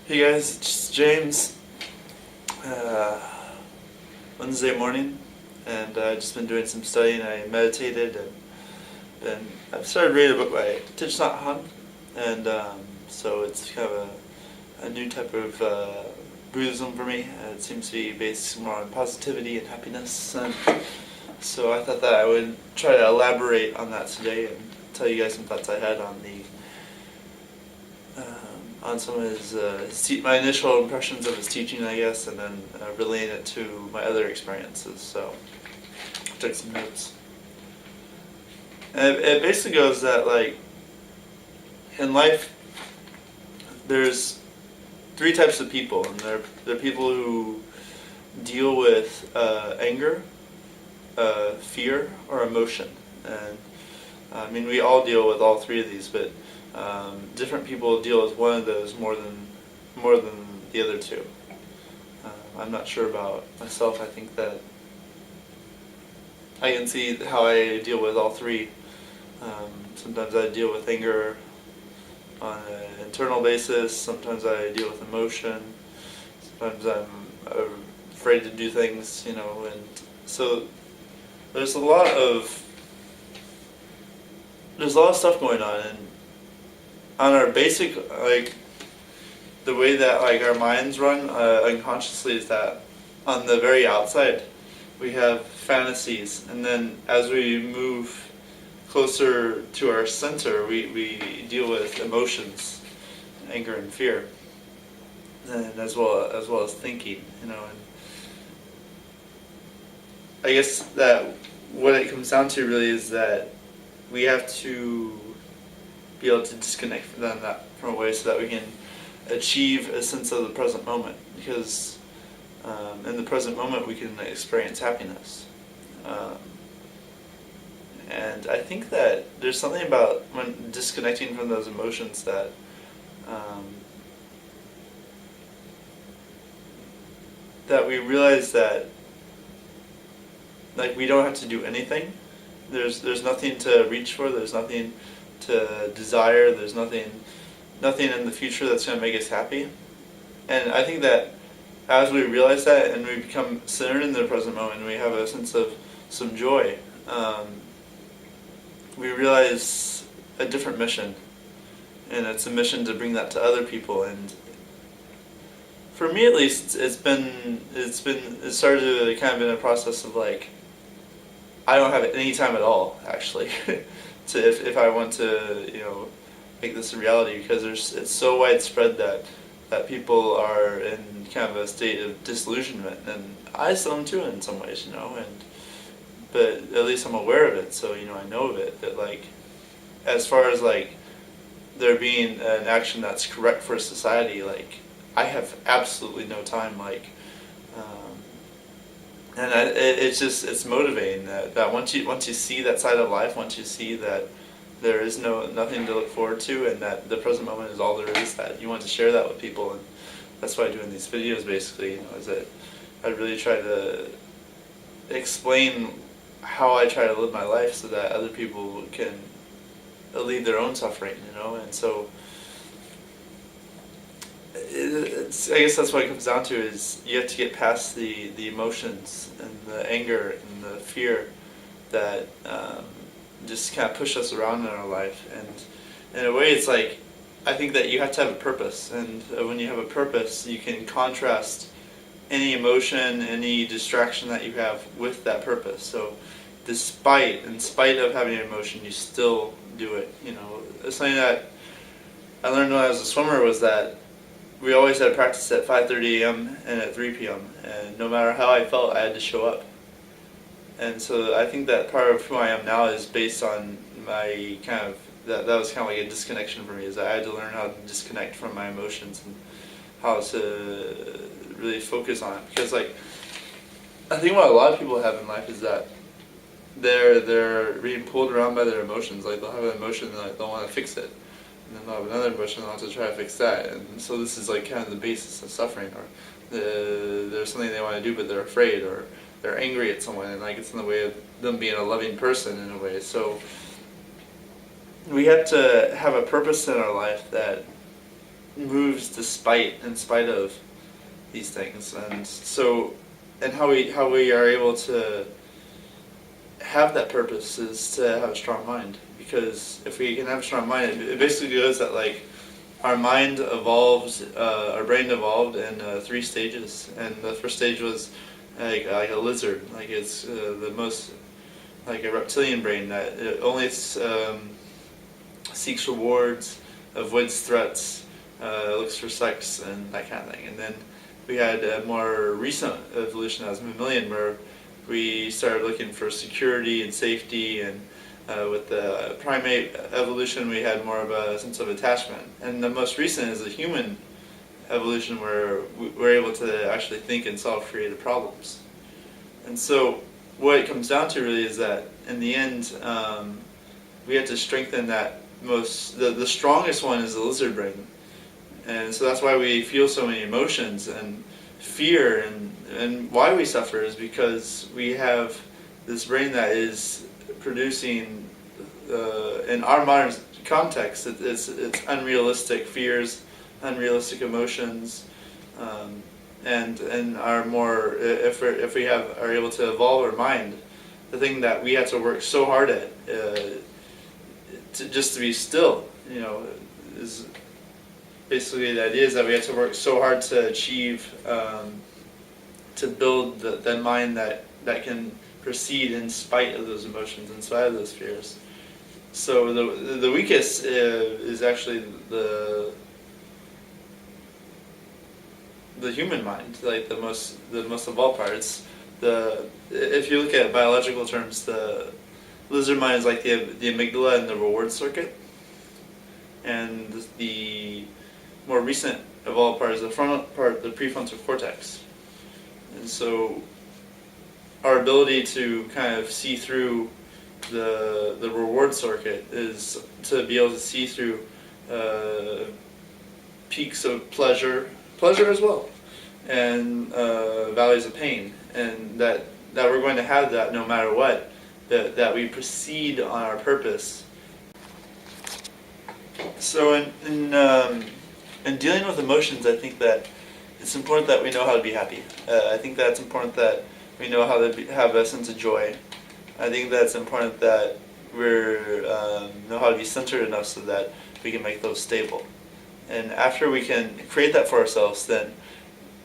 Hey guys, it's James. Uh, Wednesday morning, and I've just been doing some studying. I meditated, and I've started reading a book by Thich Nhat Hanh, and so it's kind of a new type of Buddhism for me. It seems to be based more on positivity and happiness, and so I thought that I would try to elaborate on that today and tell you guys some thoughts I had on on some of my initial impressions of his teaching, I guess, and then relaying it to my other experiences. So I took some notes. And it basically goes that, like, in life, there's three types of people, and they're people who deal with anger, fear, or emotion. And I mean, we all deal with all three of these, but different people deal with one of those more than the other two. I'm not sure about myself. I think that I can see how I deal with all three. Sometimes I deal with anger on an internal basis. Sometimes I deal with emotion. Sometimes I'm afraid to do things, and so there's a lot of stuff going on, and on our basic, like, the way that, like, our minds run unconsciously is that on the very outside we have fantasies, and then as we move closer to our center, we deal with emotions, anger and fear, and as well as thinking, and I guess that what it comes down to really is that we have to be able to disconnect from a way so that we can achieve a sense of the present moment, because in the present moment we can experience happiness. And I think that there's something about when disconnecting from those emotions that that we realize that, like, we don't have to do anything. There's nothing to reach for. There's nothing to desire. There's nothing in the future that's going to make us happy. And I think that as we realize that and we become centered in the present moment and we have a sense of some joy, we realize a different mission, and it's a mission to bring that to other people. And for me, at least, it started to kind of in a process of, like, I don't have any time at all, actually, to if I want to, make this a reality, because it's so widespread that people are in kind of a state of disillusionment, and I still am too in some ways, but at least I'm aware of it, so I know of it. But, like, as far as, like, there being an action that's correct for society, like, I have absolutely no time, like. And it's motivating that once you see that side of life, once you see that there is nothing to look forward to, and that the present moment is all there is, that you want to share that with people. And that's why I'm doing these videos, basically, is that I really try to explain how I try to live my life so that other people can alleviate their own suffering, and so I guess that's what it comes down to, is you have to get past the emotions and the anger and the fear that just kind of push us around in our life. And in a way, it's like, I think that you have to have a purpose, and when you have a purpose, you can contrast any emotion, any distraction that you have with that purpose. So in spite of having an emotion, you still do it. Something that I learned when I was a swimmer was that we always had practice at 5:30 a.m. and at 3 p.m. and no matter how I felt, I had to show up. And so I think that part of who I am now is based on my kind of, that was kind of like a disconnection for me, is that I had to learn how to disconnect from my emotions and how to really focus on it. Because, like, I think what a lot of people have in life is that they're being pulled around by their emotions. Like, they'll have an emotion and, like, they'll want to fix it, and then they'll have another emotion and they'll have to try to fix that. And so this is, like, kind of the basis of suffering. Or there's something they want to do but they're afraid, or they're angry at someone, and, like, it's in the way of them being a loving person in a way. So we have to have a purpose in our life that moves in spite of these things, and how we are able to have that purpose is to have a strong mind. Because if we can have a strong mind, it basically goes that like our mind evolved, our brain evolved in 3 stages, and the first stage was like a lizard, like it's the most like a reptilian brain that it only seeks rewards, avoids threats, looks for sex and that kind of thing. And then we had a more recent evolution that was mammalian, where we started looking for security and safety, and with the primate evolution we had more of a sense of attachment. And the most recent is the human evolution, where we're able to actually think and solve creative problems. And so what it comes down to really is that in the end we have to strengthen that the strongest one is the lizard brain. And so that's why we feel so many emotions and fear, and why we suffer is because we have this brain that is producing, in our modern context, it's unrealistic fears, unrealistic emotions, and are more, if we are able to evolve our mind, the thing that we have to work so hard at, just to be still, is basically the idea is that we have to work so hard to achieve, to build the mind that can proceed in spite of those emotions, in spite of those fears. So the weakest is actually the human mind, like the most evolved parts. If you look at biological terms, the lizard mind is like the amygdala and the reward circuit, and the more recent evolved part is the frontal part, the prefrontal cortex. And so our ability to kind of see through the reward circuit is to be able to see through peaks of pleasure as well, and valleys of pain, and that we're going to have that no matter what, that we proceed on our purpose. So in dealing with emotions, I think that it's important that we know how to be happy. I think that it's important that we know how to have a sense of joy. I think that it's important that we know how to be centered enough so that we can make those stable. And after we can create that for ourselves, then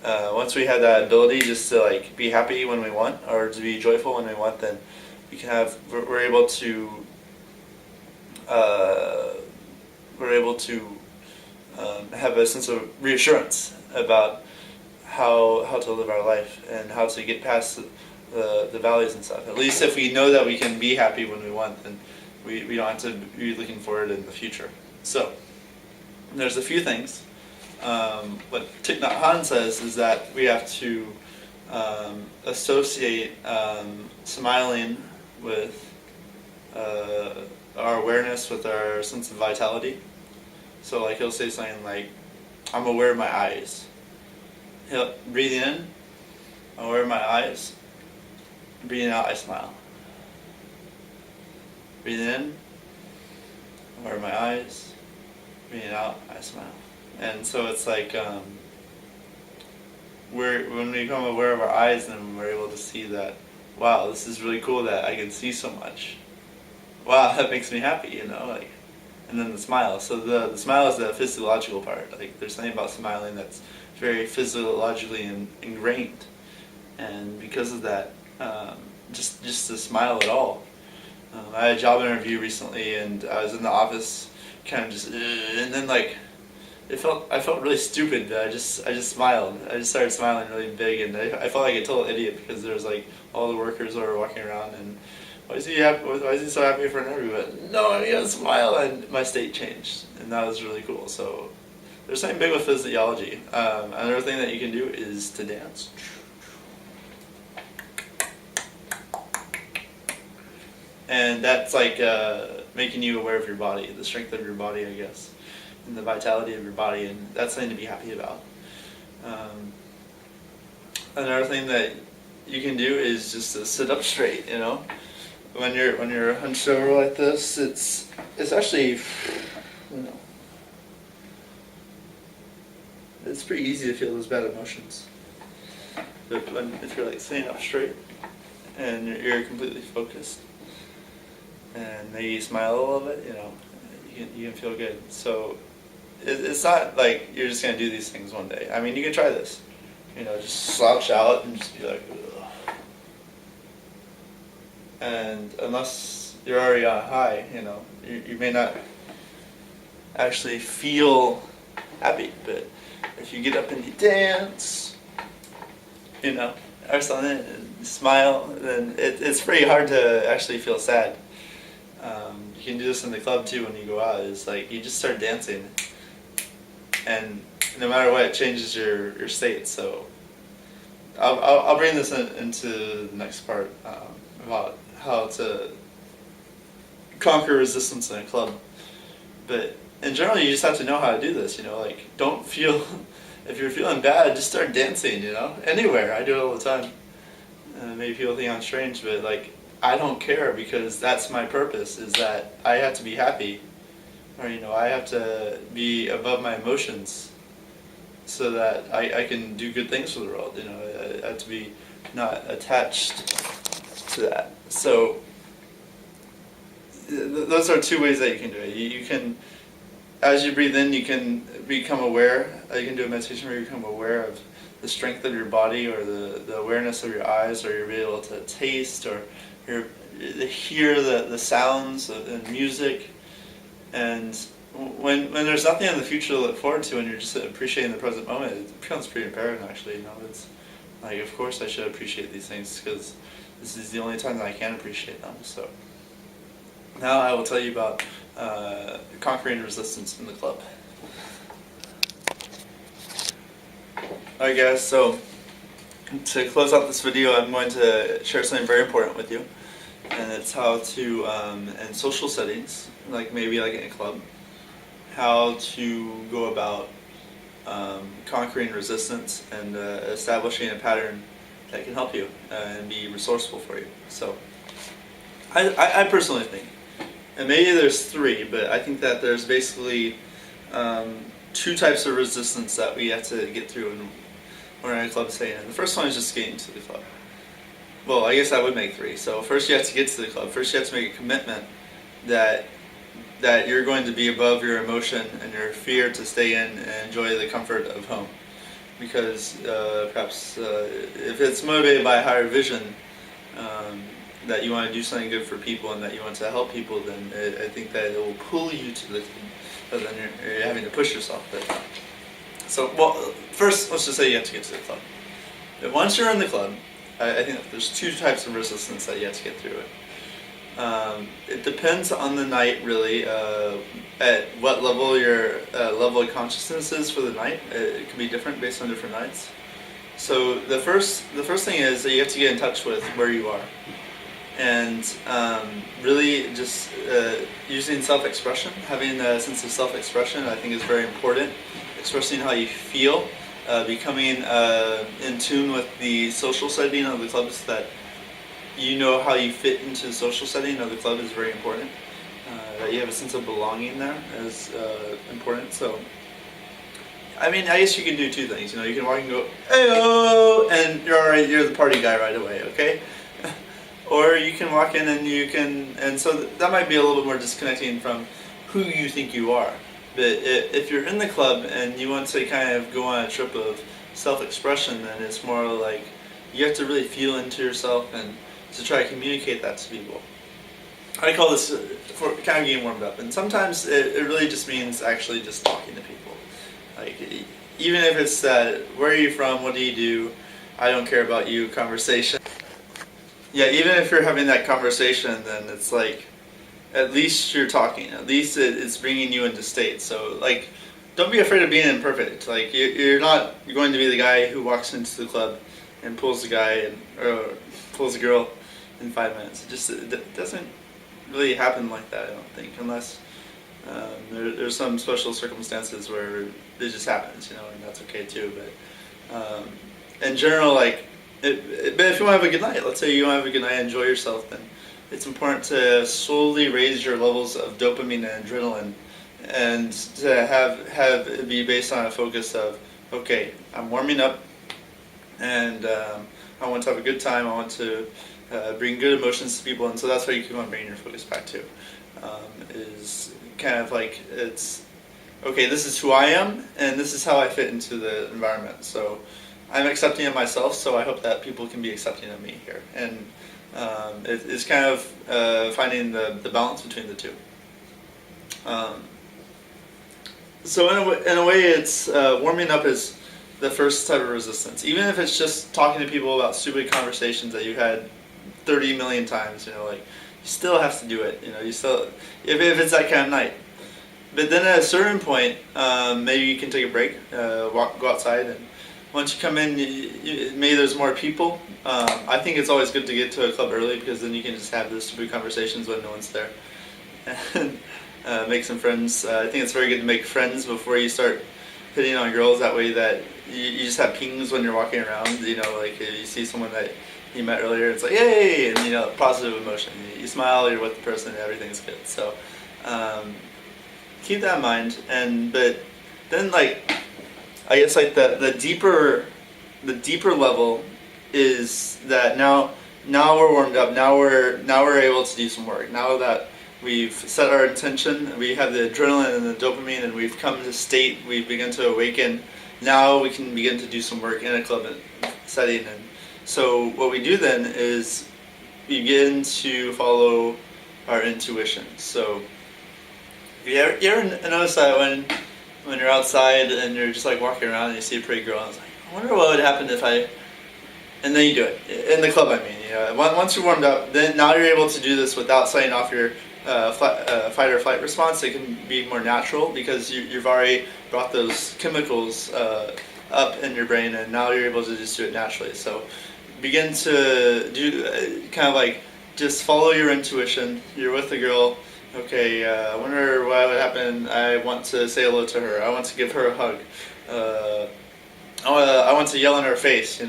once we have that ability just to like be happy when we want, or to be joyful when we want, then we're able to have a sense of reassurance about how to live our life and how to get past the valleys and stuff. At least if we know that we can be happy when we want, then we don't have to be looking forward in the future. So there's a few things. What Thich Nhat Hanh says is that we have to associate smiling with our awareness, with our sense of vitality. So like he'll say something like, I'm aware of my eyes. Breathing in, I'm aware of my eyes. Breathing out, I smile. Breathing in, I'm aware of my eyes. Breathing out, I smile. And so it's like when we become aware of our eyes, then we're able to see that, wow, this is really cool that I can see so much. Wow, that makes me happy, like. And then the smile. So the smile is the physiological part. Like there's something about smiling that's very physiologically ingrained, and because of that, just to smile at all. I had a job interview recently, and I was in the office, kind of just, and then like, I felt really stupid. But I just smiled. I just started smiling really big, and I felt like a total idiot because there was like all the workers who were walking around and. Why is he so happy for an interview? But no, he had a smile, and my state changed, and that was really cool. So there's something big with physiology. Another thing that you can do is to dance. And that's like making you aware of your body, the strength of your body, I guess, and the vitality of your body, and that's something to be happy about. Another thing that you can do is just to sit up straight, When you're hunched over like this, it's actually, it's pretty easy to feel those bad emotions. But if you're like sitting up straight and you're completely focused and maybe you smile a little bit, you can feel good. So it's not like you're just gonna do these things one day. I mean, you can try this. Just slouch out and just be like, ugh. And unless you're already on a high, you may not actually feel happy. But if you get up and you dance, or something, and smile, then it's pretty hard to actually feel sad. You can do this in the club too when you go out. It's like you just start dancing, and no matter what, it changes your state. So I'll bring this into the next part about how to conquer resistance in a club. But in general, you just have to know how to do this. Don't feel. If you're feeling bad, just start dancing. Anywhere. I do it all the time. Maybe people think I'm strange, but I don't care, because that's my purpose. Is that I have to be happy, or I have to be above my emotions, so that I can do good things for the world. I have to be not attached to that. So those are two ways that you can do it. You can, as you breathe in, you can become aware. You can do a meditation where you become aware of the strength of your body, or the awareness of your eyes, or you're able to taste, or hear the sounds of music. And when there's nothing in the future to look forward to, and you're just appreciating the present moment, it becomes pretty apparent, actually. It's like, of course I should appreciate these things, because this is the only time that I can appreciate them. So now I will tell you about conquering resistance in the club. Alright guys, so to close out this video, I'm going to share something very important with you, and it's how to, in social settings, maybe in a club, how to go about conquering resistance and establishing a pattern that can help you and be resourceful for you. So I personally think, and maybe there's three, but I think that there's basically two types of resistance that we have to get through when we're in a club setting. And the first one is just getting to the club. Well, I guess that would make three. So first you have to get to the club. First you have to make a commitment that you're going to be above your emotion and your fear to stay in and enjoy the comfort of home. Because perhaps if it's motivated by a higher vision, that you want to do something good for people and that you want to help people, then I think that it will pull you to the club, but then you're having to push yourself. So, first, let's just say you have to get to the club. But once you're in the club, I think that there's two types of resistance that you have to get through it. It depends on the night, really, at what level your level of consciousness is for the night. It can be different based on different nights. So the first thing is that you have to get in touch with where you are. And really just using self-expression, having a sense of self-expression, I think is very important. Expressing how you feel, becoming in tune with the social setting of the club, so that you know how you fit into the social setting of the club is very important. That you have a sense of belonging there is important. So, I mean, I guess you can do two things. You can walk and go, "Hey-oh," and you're the party guy right away, okay? Or you can walk in and so that might be a little bit more disconnecting from who you think you are. But if you're in the club and you want to kind of go on a trip of self-expression, then it's more like you have to really feel into yourself and to try to communicate that to people. I call this for kind of getting warmed up, and sometimes it really just means actually just talking to people. Even if it's that, where are you from, what do you do, I don't care about you conversation. Yeah, even if you're having that conversation, then it's like, at least you're talking. At least it's bringing you into state. So, don't be afraid of being imperfect. You're not going to be the guy who walks into the club and pulls the guy or pulls a girl in 5 minutes. It doesn't really happen like that, I don't think, unless there's some special circumstances where it just happens, and that's okay too. But in general, but if you want to have a good night, let's say you want to have a good night, enjoy yourself, then it's important to slowly raise your levels of dopamine and adrenaline, and to have it be based on a focus of okay, I'm warming up, and I want to have a good time. I want to bring good emotions to people, and so that's how you keep on bringing your focus back to. Is kind of like it's okay. This is who I am, and this is how I fit into the environment. So I'm accepting of myself. So I hope that people can be accepting of me here, and it's kind of finding the balance between the two. So in a way, it's warming up is the first type of resistance. Even if it's just talking to people about stupid conversations that you had 30 million times, like you still have to do it. You still, if it's that kind of night. But then at a certain point, maybe you can take a break, go outside, and once you come in, maybe there's more people. I think it's always good to get to a club early because then you can just have those stupid conversations when no one's there. And make some friends. I think it's very good to make friends before you start hitting on girls. That way that you just have pings when you're walking around. Like you see someone that you met earlier, it's like, yay! And positive emotion. You smile, you're with the person, and everything's good. So keep that in mind. But then I guess the deeper level is that now we're warmed up. Now we're able to do some work. Now that we've set our intention, we have the adrenaline and the dopamine, and we've come to state, we've begun to awaken. Now we can begin to do some work in a club setting. And so what we do then is begin to follow our intuition. So you ever notice that when you're outside and you're just walking around and you see a pretty girl, and it's like, I wonder what would happen if I... And then you do it. In the club, I mean. Once you're warmed up, then now you're able to do this without setting off your fight or flight response. It can be more natural because you've already brought those chemicals up in your brain, and now you're able to just do it naturally. So begin to do kind of just follow your intuition. You're with a girl. Okay, I wonder what would happen. I want to say hello to her. I want to give her a hug. I want to yell in her face.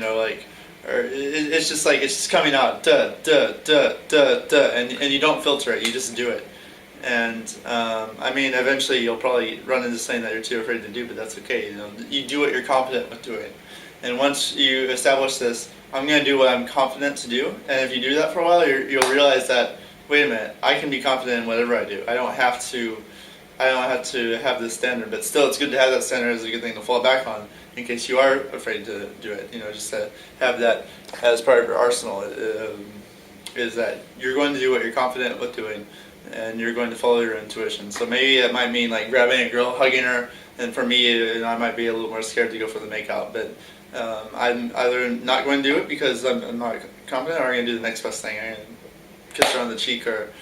Or it's just coming out, duh, duh, duh, duh, duh, and you don't filter it, you just do it. And eventually you'll probably run into something that you're too afraid to do, but that's okay. You do what you're confident with doing. And once you establish this, I'm going to do what I'm confident to do, and if you do that for a while, you'll realize that, wait a minute, I can be confident in whatever I do. I don't have to have this standard, but still it's good to have that standard as a good thing to fall back on in case you are afraid to do it. Just to have that as part of your arsenal is that you're going to do what you're confident with doing, and you're going to follow your intuition. So maybe it might mean grabbing a girl, hugging her, and for me, I might be a little more scared to go for the makeout, but I'm either not going to do it because I'm not confident, or I'm going to do the next best thing. I'm going to kiss her on the cheek, or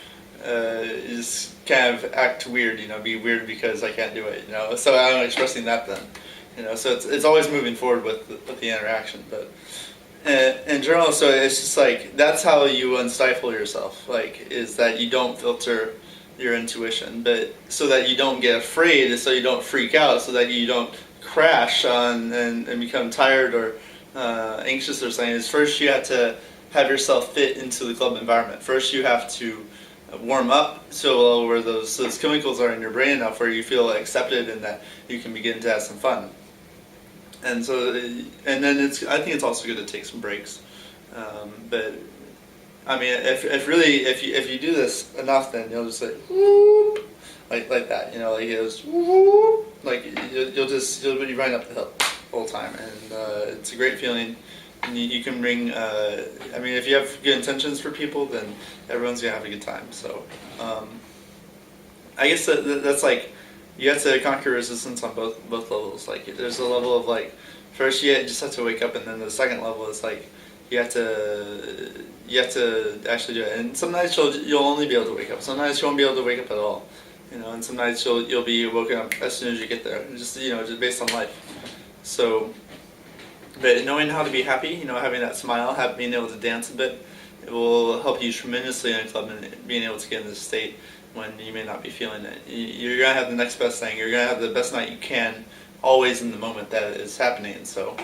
just kind of act weird, be weird because I can't do it, So I'm expressing that then, So it's always moving forward with the interaction, but in general, so it's just that's how you unstifle yourself, is that you don't filter your intuition, but so that you don't get afraid, so you don't freak out, so that you don't crash on and become tired or anxious or something. Is first you have to have yourself fit into the club environment. First you have to warm up so where those chemicals are in your brain enough where you feel accepted and that you can begin to have some fun. And so, and then I think it's also good to take some breaks. But if you do this enough, then you'll just whoop, like that, it goes whoop, you'll be running up the hill the whole time, and it's a great feeling. And you can bring, if you have good intentions for people, then everyone's going to have a good time. So I guess that's you have to conquer resistance on both levels. There's a level of first you just have to wake up, and then the second level is you have to actually do it. And some nights you'll only be able to wake up. Some nights you won't be able to wake up at all. And some nights you'll be woken up as soon as you get there. Just based on life. So. But knowing how to be happy, having that smile, being able to dance a bit, it will help you tremendously in a club and being able to get in this state when you may not be feeling it. You're going to have the next best thing. You're going to have the best night you can, always in the moment that is happening. So,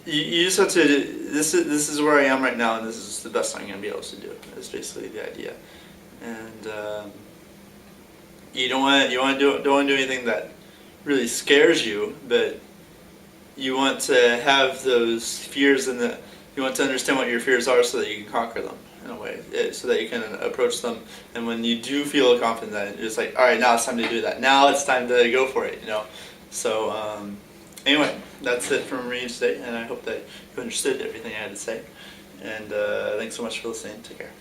you just have to, this is where I am right now, and this is the best I'm going to be able to do, is basically the idea. And you don't want to do anything that really scares you, but you want to have those fears you want to understand what your fears are so that you can conquer them in a way, so that you can approach them. And when you do feel confident, that it's like, all right, now it's time to do that. Now it's time to go for it. So anyway, that's it from me today, and I hope that you understood everything I had to say. And thanks so much for listening. Take care.